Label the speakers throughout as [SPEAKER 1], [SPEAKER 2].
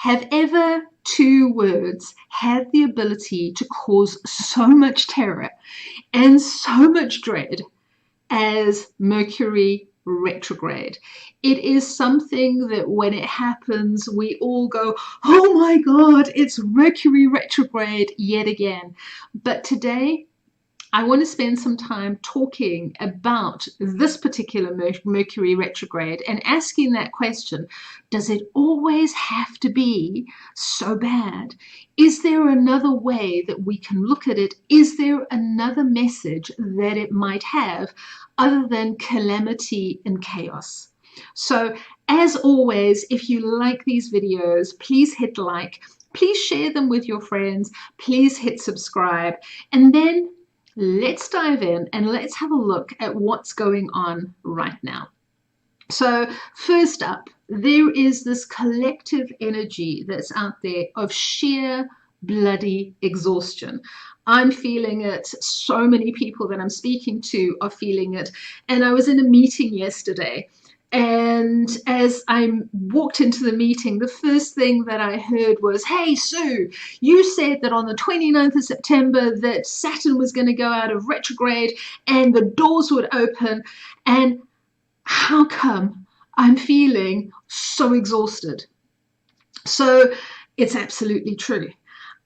[SPEAKER 1] Have ever two words had the ability to cause so much terror and so much dread as Mercury retrograde? It is something that when it happens, we all go, oh my God, it's Mercury retrograde yet again. But today, I want to spend some time talking about this particular Mercury retrograde and asking that question, does it always have to be so bad? Is there another way that we can look at it? Is there another message that it might have other than calamity and chaos? So as always, if you like these videos, please hit like, please share them with your friends, please hit subscribe, and then let's dive in and let's have a look at what's going on right now. So first up, there is this collective energy that's out there of sheer bloody exhaustion. I'm feeling it. So many people that I'm speaking to are feeling it. And I was in a meeting yesterday, and as I walked into the meeting, the first thing that I heard was, hey, Sue, you said that on the 29th of September that Saturn was going to go out of retrograde and the doors would open. And how come I'm feeling so exhausted? So it's absolutely true.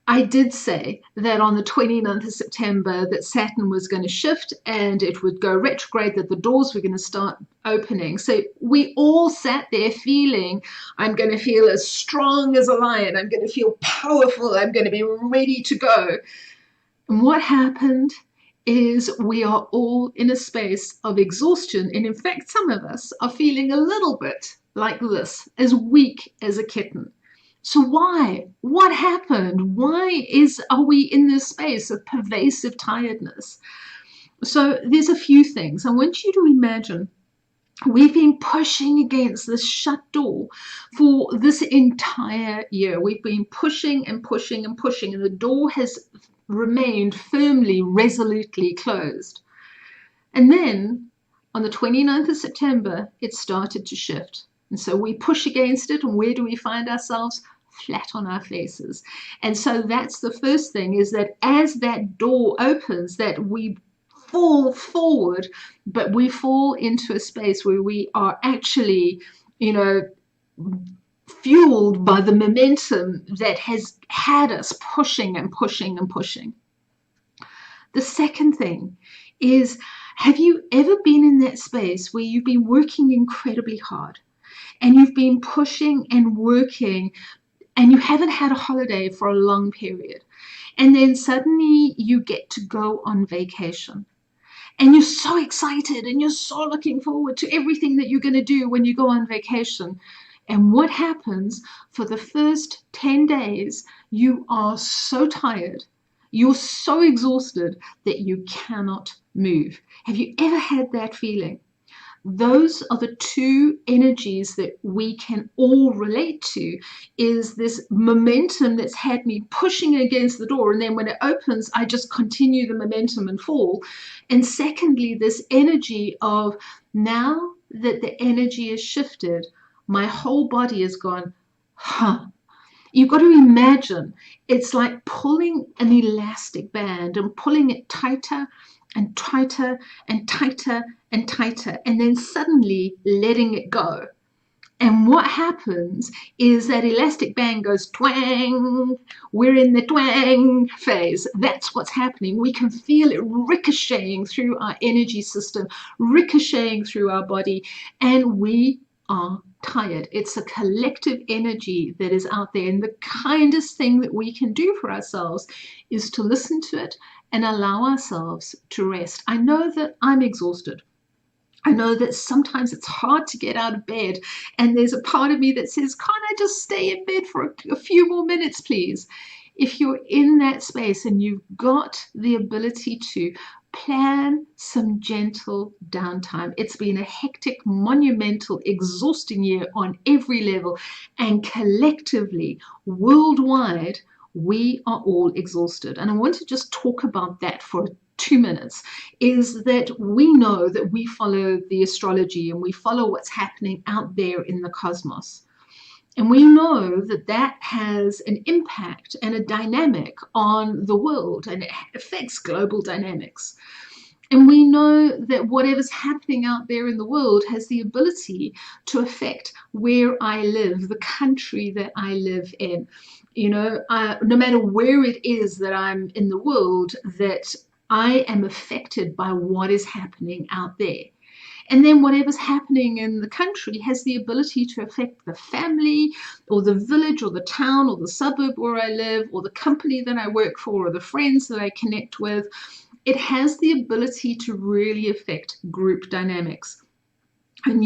[SPEAKER 1] I did say that on the 29th of September that Saturn was going to shift and it would go retrograde, that the doors were going to start opening. So we all sat there feeling, I'm going to feel as strong as a lion. I'm going to feel powerful. I'm going to be ready to go. And what happened is we are all in a space of exhaustion. And in fact, some of us are feeling a little bit like this, as weak as a kitten. So why? What happened? Why are we in this space of pervasive tiredness? So there's a few things. I want you to imagine we've been pushing against this shut door for this entire year. We've been pushing and pushing and pushing, and the door has remained firmly, resolutely closed. And then on the 29th of September, it started to shift. And so we push against it, and where do we find ourselves? Flat on our faces. And so that's the first thing, is that as that door opens, that we fall forward, but we fall into a space where we are actually, fueled by the momentum that has had us pushing and pushing and pushing. The second thing is, have you ever been in that space where you've been working incredibly hard and you've been pushing and working and you haven't had a holiday for a long period, and then suddenly you get to go on vacation and you're so excited and you're so looking forward to everything that you're going to do when you go on vacation? And what happens? For the first 10 days, you are so tired, you're so exhausted that you cannot move. Have you ever had that feeling? Those are the two energies that we can all relate to, is this momentum that's had me pushing against the door, and then when it opens, I just continue the momentum and fall. And secondly, this energy of, now that the energy is shifted, my whole body has gone, huh. You've got to imagine it's like pulling an elastic band and pulling it tighter and tighter and tighter and tighter, and then suddenly letting it go. And what happens is that elastic band goes twang. We're in the twang phase. That's what's happening. We can feel it ricocheting through our energy system, ricocheting through our body, and we are tired. It's a collective energy that is out there, and the kindest thing that we can do for ourselves is to listen to it and allow ourselves to rest. I know that I'm exhausted. I know that sometimes it's hard to get out of bed, and there's a part of me that says, can't I just stay in bed for a few more minutes, please? If you're in that space and you've got the ability to plan some gentle downtime. It's been a hectic, monumental, exhausting year on every level, and collectively, worldwide, we are all exhausted. And I want to just talk about that for 2 minutes, is that we know that we follow the astrology and we follow what's happening out there in the cosmos. And we know that that has an impact and a dynamic on the world, and it affects global dynamics. And we know that whatever's happening out there in the world has the ability to affect where I live, the country that I live in. No matter where it is that I'm in the world, that I am affected by what is happening out there. And then whatever's happening in the country has the ability to affect the family or the village or the town or the suburb where I live or the company that I work for or the friends that I connect with. It has the ability to really affect group dynamics. And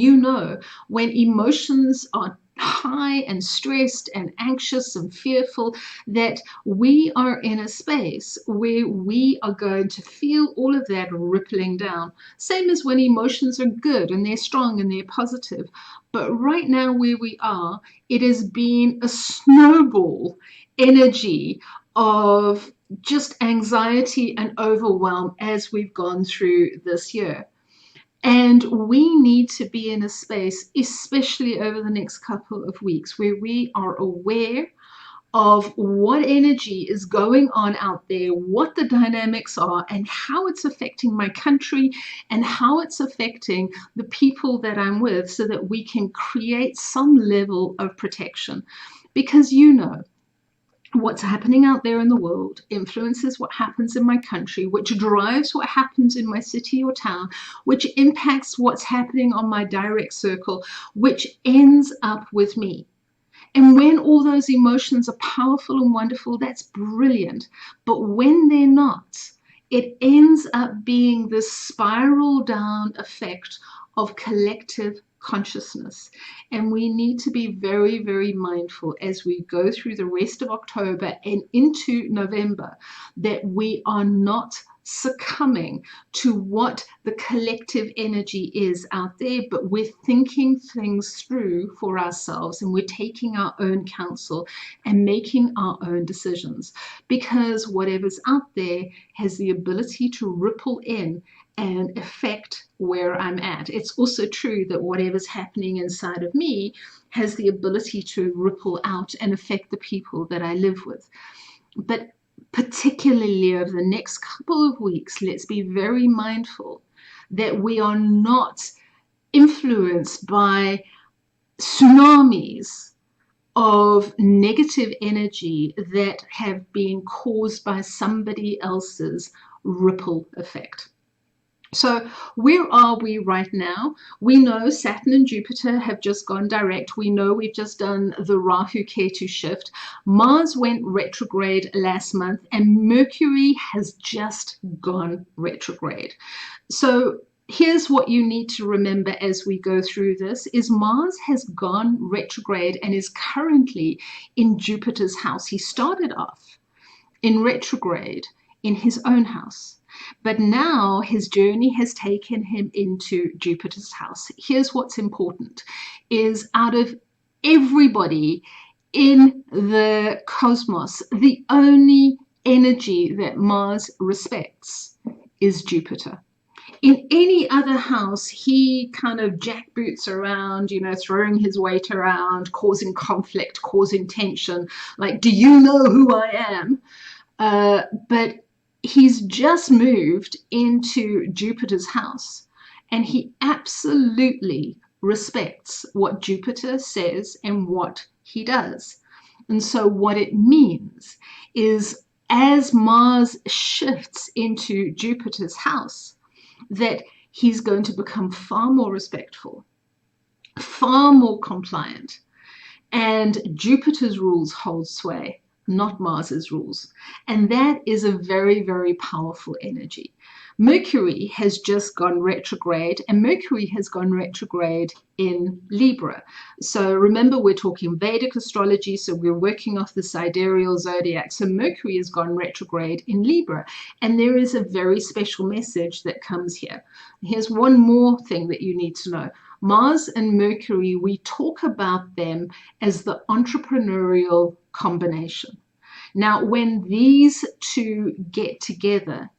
[SPEAKER 1] when emotions are high and stressed and anxious and fearful, that we are in a space where we are going to feel all of that rippling down. Same as when emotions are good and they're strong and they're positive. But right now where we are, it has been a snowball energy of just anxiety and overwhelm as we've gone through this year. And we need to be in a space, especially over the next couple of weeks, where we are aware of what energy is going on out there, what the dynamics are, and how it's affecting my country and how it's affecting the people that I'm with, so that we can create some level of protection. Because what's happening out there in the world influences what happens in my country, which drives what happens in my city or town, which impacts what's happening on my direct circle, which ends up with me. And when all those emotions are powerful and wonderful, that's brilliant. But when they're not, it ends up being this spiral down effect of collective consciousness. And we need to be very, very mindful as we go through the rest of October and into November that we are not succumbing to what the collective energy is out there, but we're thinking things through for ourselves and we're taking our own counsel and making our own decisions, because whatever's out there has the ability to ripple in and affect where I'm at. It's also true that whatever's happening inside of me has the ability to ripple out and affect the people that I live with. But particularly over the next couple of weeks, let's be very mindful that we are not influenced by tsunamis of negative energy that have been caused by somebody else's ripple effect. So where are we right now? We know Saturn and Jupiter have just gone direct. We know we've just done the Rahu-Ketu shift. Mars went retrograde last month and Mercury has just gone retrograde. So here's what you need to remember as we go through this is Mars has gone retrograde and is currently in Jupiter's house. He started off in retrograde in his own house. But now his journey has taken him into Jupiter's house. Here's what's important, is out of everybody in the cosmos, the only energy that Mars respects is Jupiter. In any other house, he kind of jackboots around, throwing his weight around, causing conflict, causing tension. Like, do you know who I am? But he's just moved into Jupiter's house and he absolutely respects what Jupiter says and what he does. And so what it means is as Mars shifts into Jupiter's house, that he's going to become far more respectful, far more compliant, and Jupiter's rules hold sway, not Mars's rules. And that is a very, very powerful energy. Mercury has just gone retrograde, and Mercury has gone retrograde in Libra. So remember, we're talking Vedic astrology, so we're working off the sidereal zodiac. So Mercury has gone retrograde in Libra, and there is a very special message that comes here. Here's one more thing that you need to know. Mars and Mercury, we talk about them as the entrepreneurial combination. Now, when these two get together,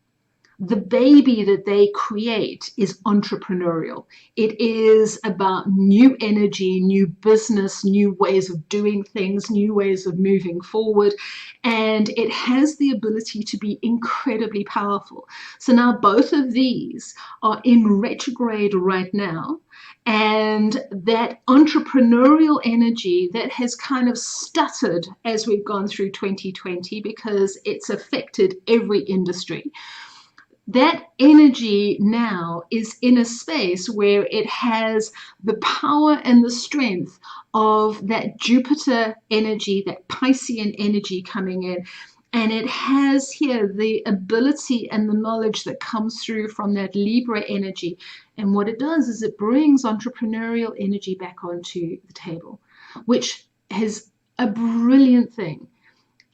[SPEAKER 1] the baby that they create is entrepreneurial. It is about new energy, new business, new ways of doing things, new ways of moving forward. And it has the ability to be incredibly powerful. So now both of these are in retrograde right now. And that entrepreneurial energy that has kind of stuttered as we've gone through 2020 because it's affected every industry, that energy now is in a space where it has the power and the strength of that Jupiter energy, that Piscean energy coming in. And it has here the ability and the knowledge that comes through from that Libra energy. And what it does is it brings entrepreneurial energy back onto the table, which is a brilliant thing.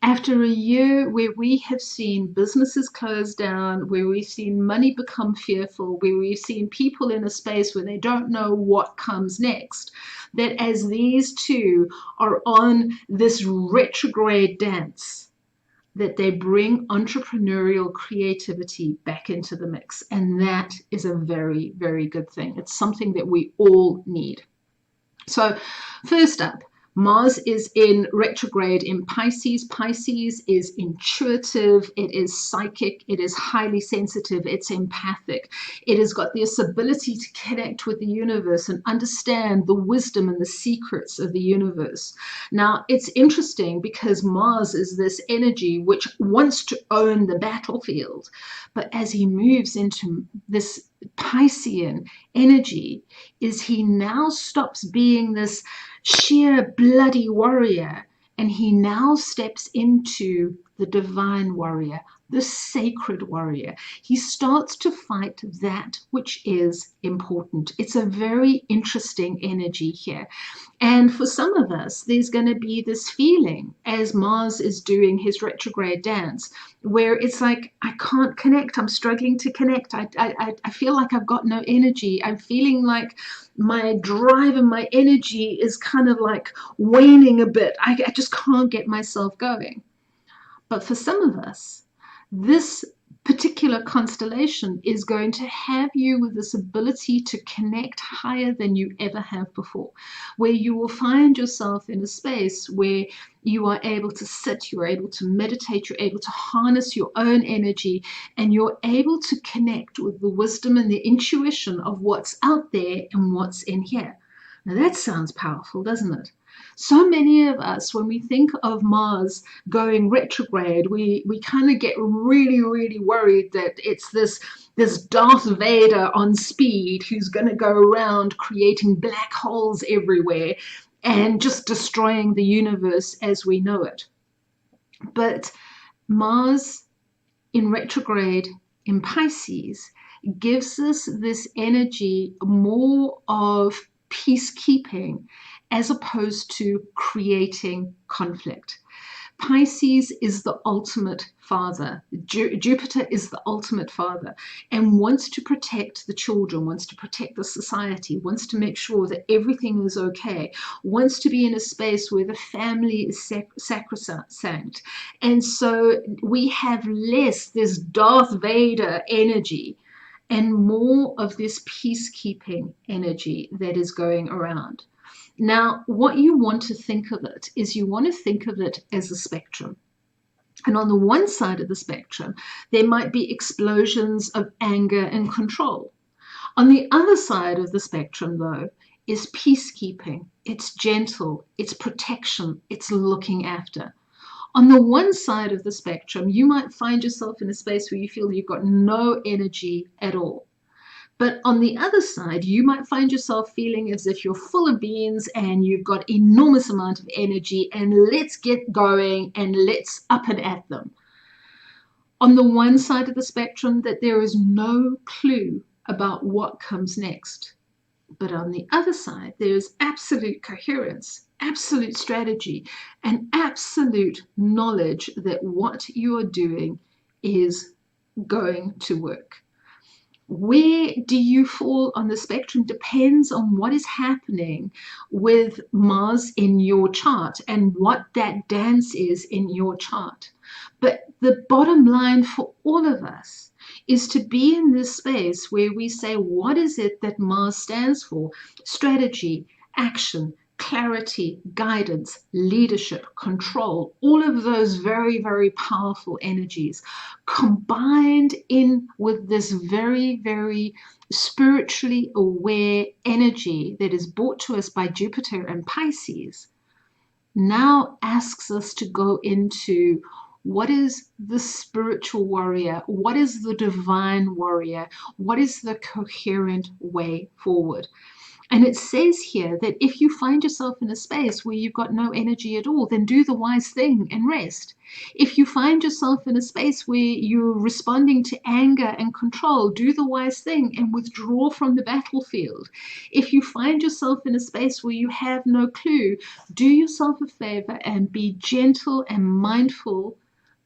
[SPEAKER 1] After a year where we have seen businesses close down, where we've seen money become fearful, where we've seen people in a space where they don't know what comes next, that as these two are on this retrograde dance, that they bring entrepreneurial creativity back into the mix. And that is a very, very good thing. It's something that we all need. So first up, Mars is in retrograde in Pisces. Pisces is intuitive, it is psychic, it is highly sensitive, it's empathic. It has got this ability to connect with the universe and understand the wisdom and the secrets of the universe. Now, it's interesting because Mars is this energy which wants to own the battlefield, but as he moves into this Piscean energy, is he now stops being this sheer bloody warrior and he now steps into the divine warrior, the sacred warrior. He starts to fight that which is important. It's a very interesting energy here. And for some of us, there's going to be this feeling as Mars is doing his retrograde dance where it's like, I can't connect. I'm struggling to connect. I feel like I've got no energy. I'm feeling like my drive and my energy is kind of like waning a bit. I just can't get myself going. But for some of us, this particular constellation is going to have you with this ability to connect higher than you ever have before, where you will find yourself in a space where you are able to sit, you're able to meditate, you're able to harness your own energy, and you're able to connect with the wisdom and the intuition of what's out there and what's in here. Now that sounds powerful, doesn't it? So many of us, when we think of Mars going retrograde, we kind of get really, really worried that it's this Darth Vader on speed who's going to go around creating black holes everywhere and just destroying the universe as we know it. But Mars in retrograde in Pisces gives us this energy more of peacekeeping as opposed to creating conflict. Pisces is the ultimate father. Jupiter is the ultimate father and wants to protect the children, wants to protect the society, wants to make sure that everything is okay, wants to be in a space where the family is sacrosanct. And so we have less this Darth Vader energy and more of this peacekeeping energy that is going around. Now, what you want to think of it is you want to think of it as a spectrum. And on the one side of the spectrum, there might be explosions of anger and control. On the other side of the spectrum, though, is peacekeeping. It's gentle, it's protection, it's looking after. On the one side of the spectrum, you might find yourself in a space where you feel you've got no energy at all. But on the other side, you might find yourself feeling as if you're full of beans and you've got enormous amount of energy and let's get going and let's up and at them. On the one side of the spectrum, that there is no clue about what comes next. But on the other side, there is absolute coherence, absolute strategy, and absolute knowledge that what you are doing is going to work. Where do you fall on the spectrum depends on what is happening with Mars in your chart and what that dance is in your chart. But the bottom line for all of us is to be in this space where we say, what is it that Mars stands for? Strategy, action, clarity, guidance, leadership, control, all of those very, very powerful energies combined in with this very, very spiritually aware energy that is brought to us by Jupiter and Pisces, now asks us to go into what is the spiritual warrior, what is the divine warrior, what is the coherent way forward. And it says here that if you find yourself in a space where you've got no energy at all, then do the wise thing and rest. If you find yourself in a space where you're responding to anger and control, do the wise thing and withdraw from the battlefield. If you find yourself in a space where you have no clue, do yourself a favor and be gentle and mindful,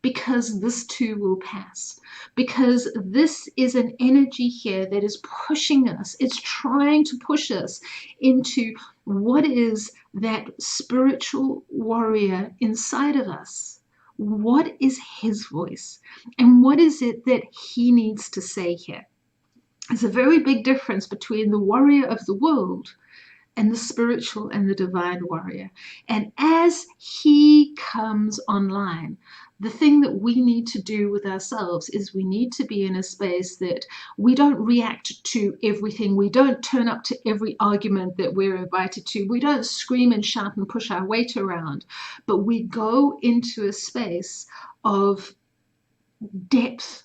[SPEAKER 1] because this too will pass. Because this is an energy here that is pushing us. It's trying to push us into what is that spiritual warrior inside of us. What is his voice? And what is it that he needs to say here? There's a very big difference between the warrior of the world and the spiritual and the divine warrior. And as he comes online, the thing that we need to do with ourselves is we need to be in a space that we don't react to everything. We don't turn up to every argument that we're invited to. We don't scream and shout and push our weight around, but we go into a space of depth,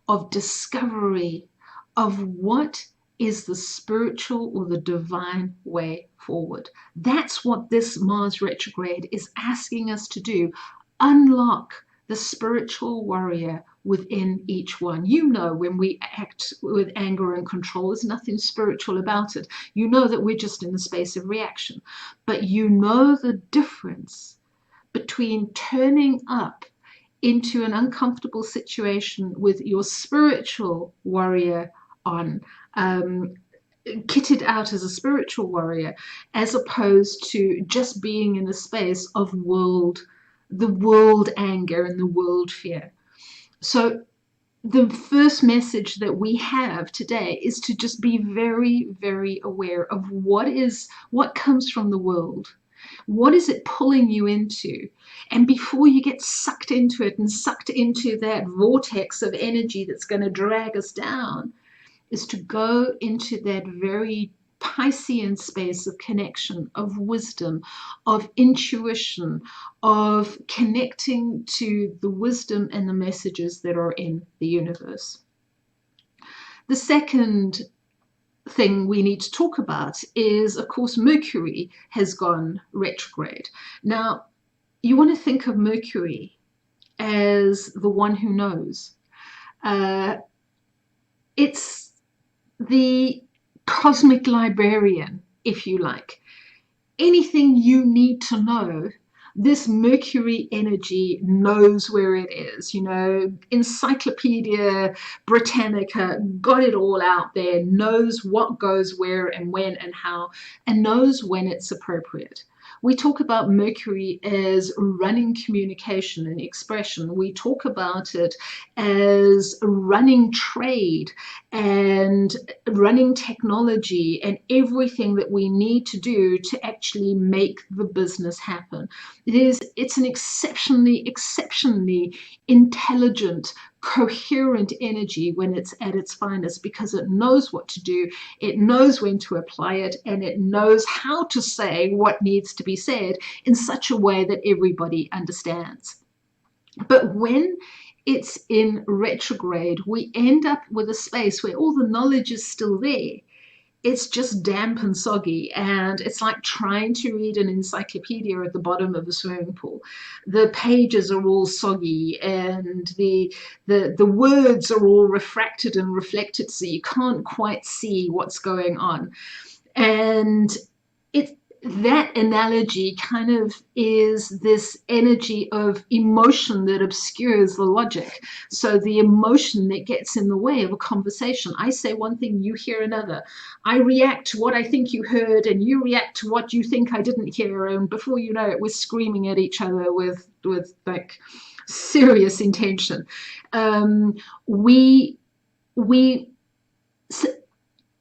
[SPEAKER 1] of discovery, of what is the spiritual or the divine way forward. That's what this Mars retrograde is asking us to do. Unlock the spiritual warrior within each one. You know, when we act with anger and control, there's nothing spiritual about it. You know that we're just in the space of reaction. But you know the difference between turning up into an uncomfortable situation with your spiritual warrior on, kitted out as a spiritual warrior, as opposed to just being in a space of the world anger and the world fear. So the first message that we have today is to just be very, very aware of what comes from the world. What is it pulling you into? And before you get sucked into it and sucked into that vortex of energy that's going to drag us down, is to go into that very Piscean space of connection, of wisdom, of intuition, of connecting to the wisdom and the messages that are in the universe. The second thing we need to talk about is, of course, Mercury has gone retrograde. Now, you want to think of Mercury as the one who knows. It's the cosmic librarian, if you like. Anything you need to know, this Mercury energy knows where it is. You know, Encyclopedia Britannica got it all out there, knows what goes where and when and how, and knows when it's appropriate. We talk about Mercury as running communication and expression. We talk about it as running trade and running technology and everything that we need to do to actually make the business happen. It's an exceptionally intelligent, coherent energy when it's at its finest, because it knows what to do, it knows when to apply it, and it knows how to say what needs to be said in such a way that everybody understands. But when it's in retrograde, we end up with a space where all the knowledge is still there. It's just damp and soggy, and it's like trying to read an encyclopedia at the bottom of a swimming pool. The pages are all soggy, and the words are all refracted and reflected, so you can't quite see what's going on. And that analogy kind of is this energy of emotion that obscures the logic. So the emotion that gets in the way of a conversation. I say one thing, you hear another. I react to what I think you heard, and you react to what you think I didn't hear. And before you know it, we're screaming at each other with like serious intention. We we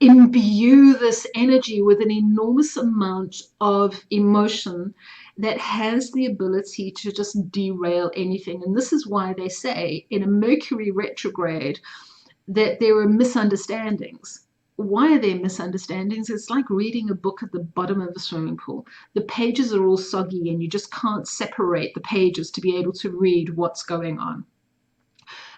[SPEAKER 1] imbue this energy with an enormous amount of emotion that has the ability to just derail anything. And this is why they say in a Mercury retrograde that there are misunderstandings. Why are there misunderstandings? It's like reading a book at the bottom of a swimming pool. The pages are all soggy and you just can't separate the pages to be able to read what's going on.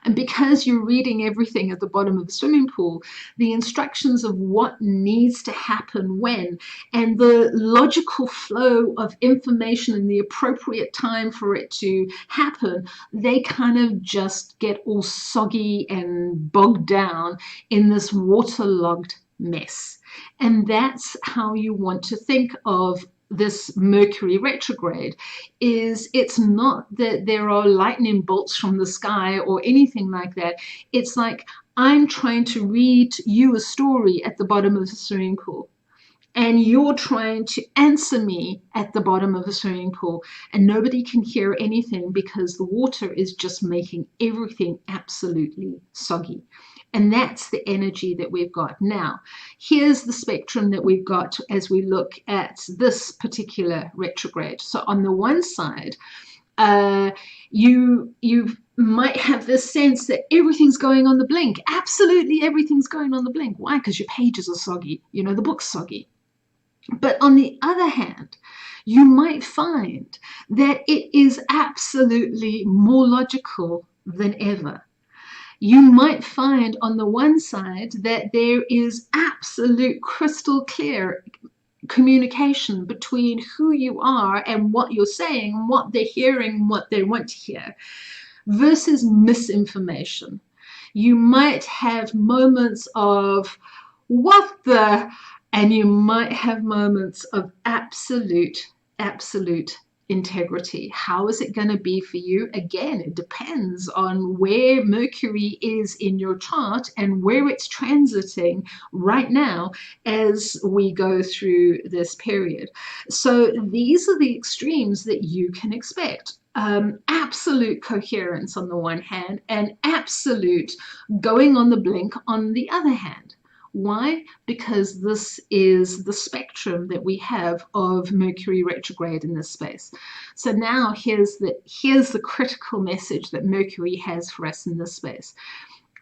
[SPEAKER 1] And because you're reading everything at the bottom of the swimming pool, the instructions of what needs to happen when, and the logical flow of information and the appropriate time for it to happen, they kind of just get all soggy and bogged down in this waterlogged mess. And that's how you want to think of this Mercury retrograde. Is it's not that there are lightning bolts from the sky or anything like that. It's like I'm trying to read you a story at the bottom of the swimming pool, and you're trying to answer me at the bottom of a swimming pool, and nobody can hear anything because the water is just making everything absolutely soggy. And that's the energy that we've got. Now, here's the spectrum that we've got as we look at this particular retrograde. So on the one side, you might have this sense that everything's going on the blink. Absolutely everything's going on the blink. Why? Because your pages are soggy. You know, the book's soggy. But on the other hand, you might find that it is absolutely more logical than ever. You might find on the one side that there is absolute crystal clear communication between who you are and what you're saying, and what they're hearing, and what they want to hear, versus misinformation. You might have moments of what the, and you might have moments of absolute integrity. How is it going to be for you? Again, it depends on where Mercury is in your chart and where it's transiting right now as we go through this period. So these are the extremes that you can expect. Absolute coherence on the one hand, and absolute going on the blink on the other hand. Why? Because this is the spectrum that we have of Mercury retrograde in this space. So now here's the critical message that Mercury has for us in this space,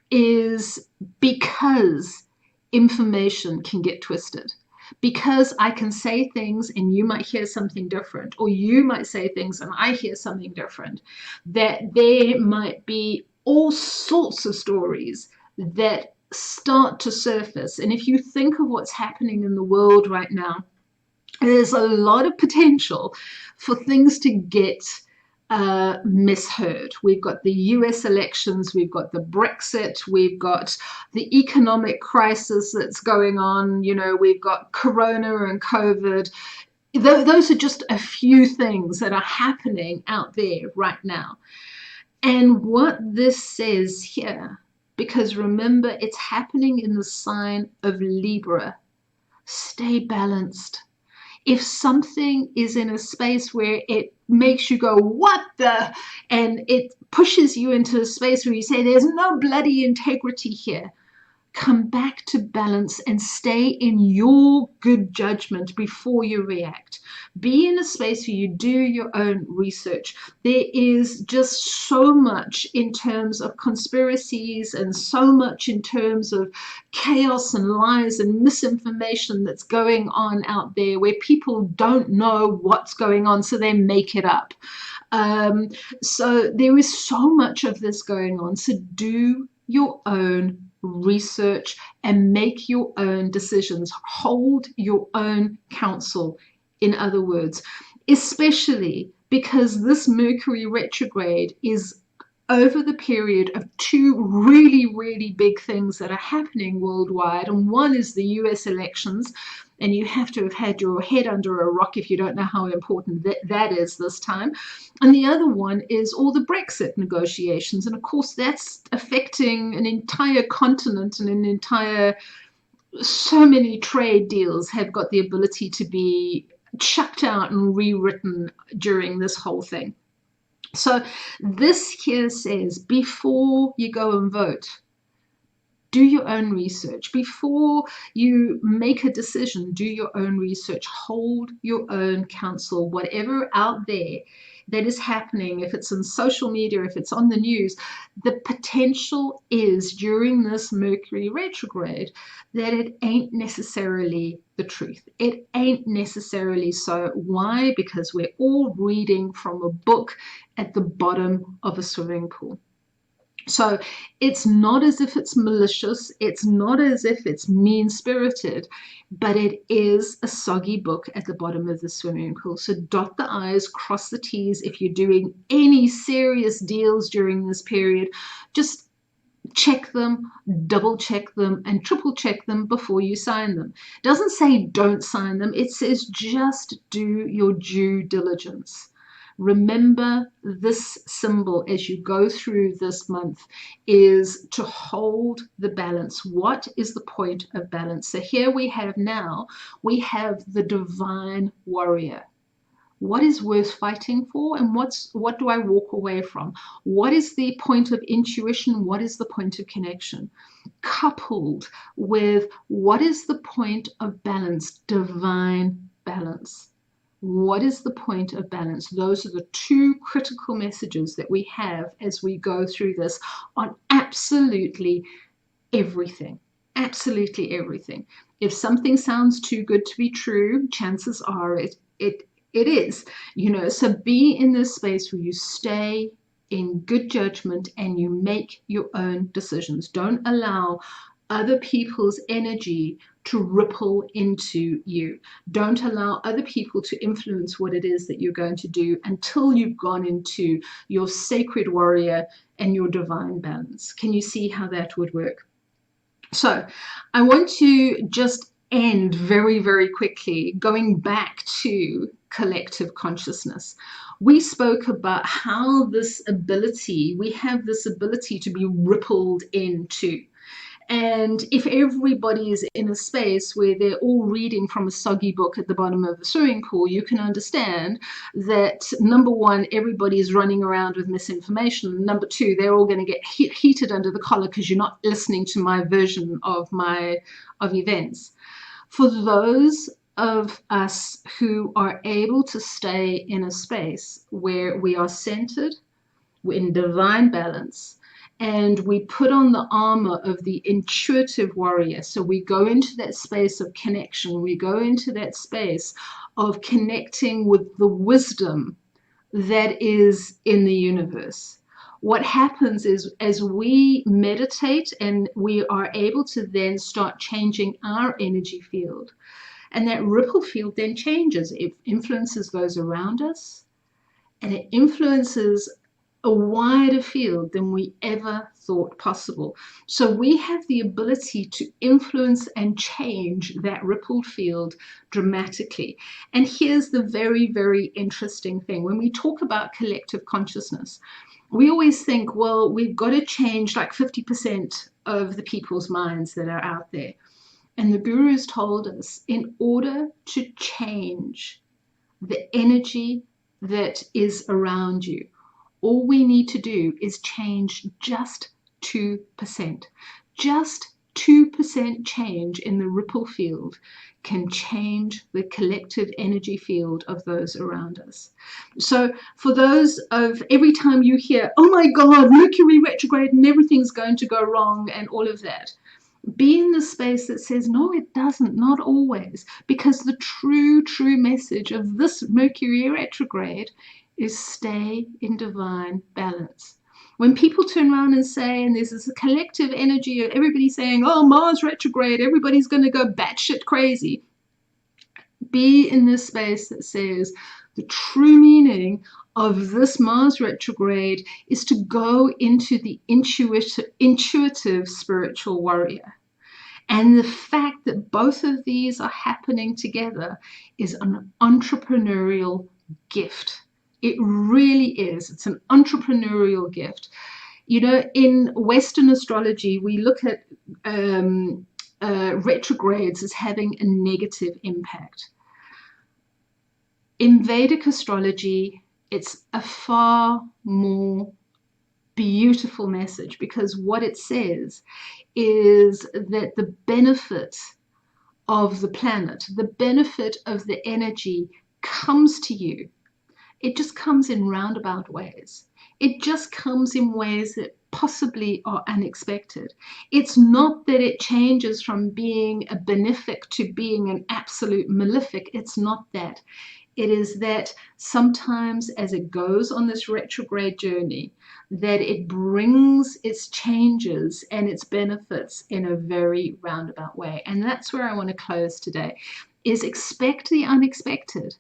[SPEAKER 1] is because information can get twisted. Because I can say things and you might hear something different, or you might say things and I hear something different, that there might be all sorts of stories that start to surface. And if you think of what's happening in the world right now, there's a lot of potential for things to get misheard. We've got the US elections, we've got the Brexit, we've got the economic crisis that's going on, you know, we've got Corona and COVID. Those are just a few things that are happening out there right now. And what this says here, because remember, it's happening in the sign of Libra. Stay balanced. If something is in a space where it makes you go, what the? And it pushes you into a space where you say, there's no bloody integrity here. Come back to balance and stay in your good judgment before you react. Be in a space where you do your own research. There is just so much in terms of conspiracies and so much in terms of chaos and lies and misinformation that's going on out there, where people don't know what's going on, so they make it up. So there is so much of this going on. So do your own research and make your own decisions. Hold your own counsel, in other words, especially because this Mercury retrograde is over the period of two really big things that are happening worldwide. And one is the US elections, and you have to have had your head under a rock if you don't know how important that is this time. And the other one is all the Brexit negotiations. And of course, that's affecting an entire continent and an entire, so many trade deals have got the ability to be chucked out and rewritten during this whole thing. So this here says, before you go and vote, Do your own research. Before you make a decision, do your own research. Hold your own counsel. Whatever out there that is happening, if it's on social media, if it's on the news, the potential is during this Mercury retrograde that it ain't necessarily the truth. It ain't necessarily so. Why? Because we're all reading from a book at the bottom of a swimming pool. So it's not as if it's malicious, it's not as if it's mean-spirited, but it is a soggy book at the bottom of the swimming pool. So dot the I's, cross the T's. If you're doing any serious deals during this period, just check them, double check them, and triple check them before you sign them. It doesn't say don't sign them, it says just do your due diligence. Remember, this symbol as you go through this month is to hold the balance. What is the point of balance? So here we have the divine warrior. What is worth fighting for, and what do I walk away from? What is the point of intuition? What is the point of connection? Coupled with what is the point of balance? Divine balance. What is the point of balance? Those are the two critical messages that we have as we go through this on absolutely everything. Absolutely everything. If something sounds too good to be true, chances are it is. So be in this space where you stay in good judgment and you make your own decisions. Don't allow other people's energy to ripple into you. Don't allow other people to influence what it is that you're going to do until you've gone into your sacred warrior and your divine balance. Can you see how that would work? So I want to just end very, very quickly going back to collective consciousness. We spoke about how we have this ability to be rippled into. And if everybody is in a space where they're all reading from a soggy book at the bottom of the swimming pool, you can understand that, number one, everybody is running around with misinformation. Number two, they're all going to get heated under the collar because you're not listening to my version of events. For those of us who are able to stay in a space where we are centered, we're in divine balance, and we put on the armor of the intuitive warrior. So we go into that space of connection. We go into that space of connecting with the wisdom that is in the universe. What happens is, as we meditate and we are able to then start changing our energy field, and that ripple field then changes. It influences those around us, and it influences a wider field than we ever thought possible. So we have the ability to influence and change that rippled field dramatically. And here's the very, very interesting thing. When we talk about collective consciousness, we always think, well, we've got to change like 50% of the people's minds that are out there. And the gurus told us, in order to change the energy that is around you, all we need to do is change just 2%. Just 2% change in the ripple field can change the collective energy field of those around us. So for those of, every time you hear, oh my God, Mercury retrograde and everything's going to go wrong and all of that, be in the space that says, no, it doesn't, not always, because the true message of this Mercury retrograde is stay in divine balance. When people turn around and say, and there's this collective energy of everybody saying, oh, Mars retrograde, everybody's going to go batshit crazy. Be in this space that says the true meaning of this Mars retrograde is to go into the intuitive spiritual warrior. And the fact that both of these are happening together is an entrepreneurial gift. It really is. It's an entrepreneurial gift. In Western astrology, we look at retrogrades as having a negative impact. In Vedic astrology, it's a far more beautiful message, because what it says is that the benefit of the planet, the benefit of the energy comes to you. It just comes in roundabout ways. It just comes in ways that possibly are unexpected. It's not that it changes from being a benefic to being an absolute malefic. It's not that. It is that sometimes as it goes on this retrograde journey, that it brings its changes and its benefits in a very roundabout way. And that's where I want to close today, is expect the unexpected.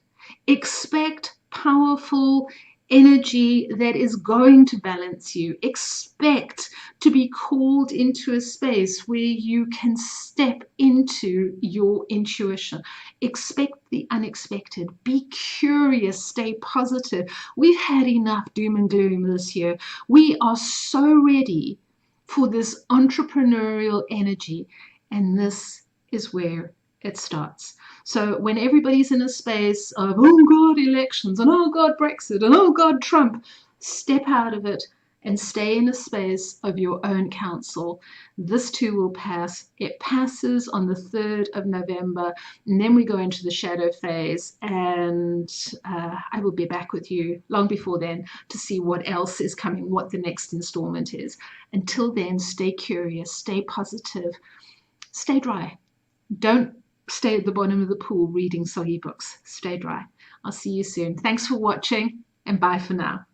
[SPEAKER 1] Expect powerful energy that is going to balance you. Expect to be called into a space where you can step into your intuition. Expect the unexpected. Be curious. Stay positive. We've had enough doom and gloom this year. We are so ready for this entrepreneurial energy, and this is where it starts. So when everybody's in a space of, oh God, elections, and oh God, Brexit, and oh God, Trump, step out of it and stay in a space of your own counsel. This too will pass. It passes on the 3rd of November, and then we go into the shadow phase, and I will be back with you long before then to see what else is coming, what the next installment is. Until then, stay curious, stay positive, stay dry. Don't stay at the bottom of the pool reading soggy books. Stay dry. I'll see you soon. Thanks for watching, and bye for now.